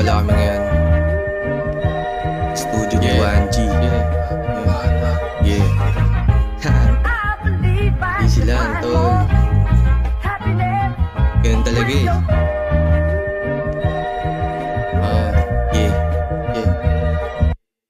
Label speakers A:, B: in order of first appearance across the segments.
A: Wala kami ngayon. Studio 1G. Yeah. Easy lang, tol. Ganun talaga eh.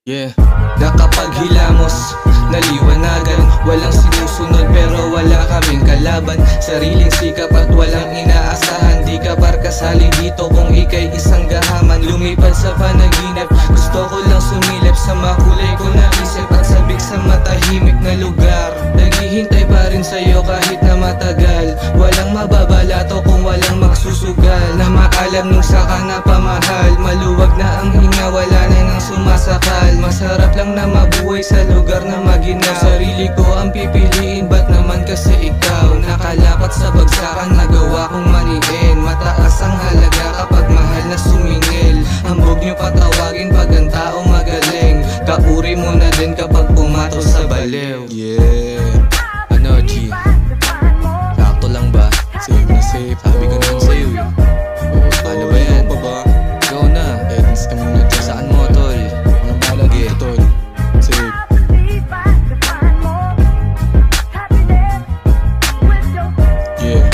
A: Yeah. Nakapaghilamos, naliwanagan, walang sinusunod pero wala kaming kalaban. Sariling sikap at walang inaasahan. Di ka barkasali dito kung ika'y isang gahaman. Lumipad sa panaginip, gusto ko lang sumilip sa makulay ko na isip at sabik sa matahimik na lugar. Naghihintay pa rin sa'yo kahit na matagal. Walang mababalato kung walang magsusugal. Na maalam nung saka na pamahal. Maluwag na ang hinga, wala na nang sumasakal. Masarap lang na mabuhay sa lugar na maginaw. Sarili ko ang pipiliin, ba't naman kasi ikaw? Nakalapat sa bagsakan, nagawa kong maniin. Mataas ang halaga kapag mahal na sumingil. Hambog nyo patawagin pag ang tao magaling. Kauri mo na din kapag pumato sa baliw. Yeah. Ano G? Sakto lang ba? Safe na safe. Sabi ko naman sa'yo eh. Paano ba yan? Go na. Edens ka muna dyan. Saan mo tol? Anong balagi? Tol. Safe. Yeah.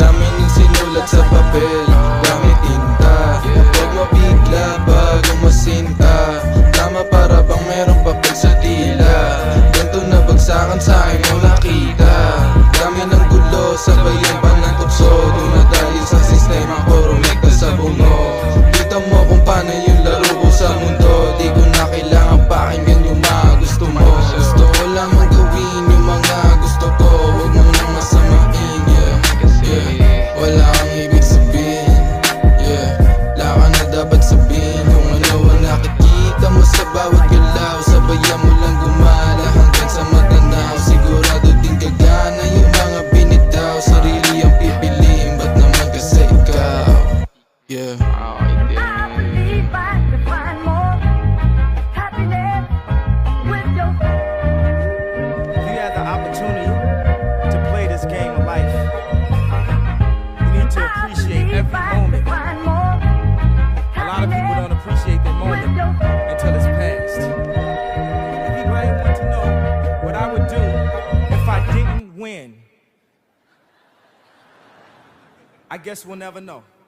A: Dami nang sinulat sa papel, dami tinta. Huwag mabigla bago masinta. Tama para bang merong papel sa dila. Ganto na bagsakan sa akin mo nakita. Dami ng gulo, sabayan pa ng tukso. Dumadali sa sistema ko, rumekta sa bungo. Kita mo kung paano yung laro ko sa mundo. Di ko na kailangan pakinggan yung mga gusto mo. Gusto ko lamang gawin yung mga gusto ko. Huwag mo nang masamain, yeah. Wala kang ibig sabihin, yeah. Wala ka na dapat sabihin. Kung ano ang nakikita mo sa bawat galaw. Sabayan mo lang gumala hanggang sa matanaw. Sigurado din gagana yung mga binitaw. Sarili ang pipiliin, ba't naman kasi ikaw? Yeah.
B: If you had the opportunity to play this game of life, you need to appreciate every moment. A lot of people don't appreciate their moment until it's past. Everybody wants to know what I would do if I didn't win. I guess we'll never know.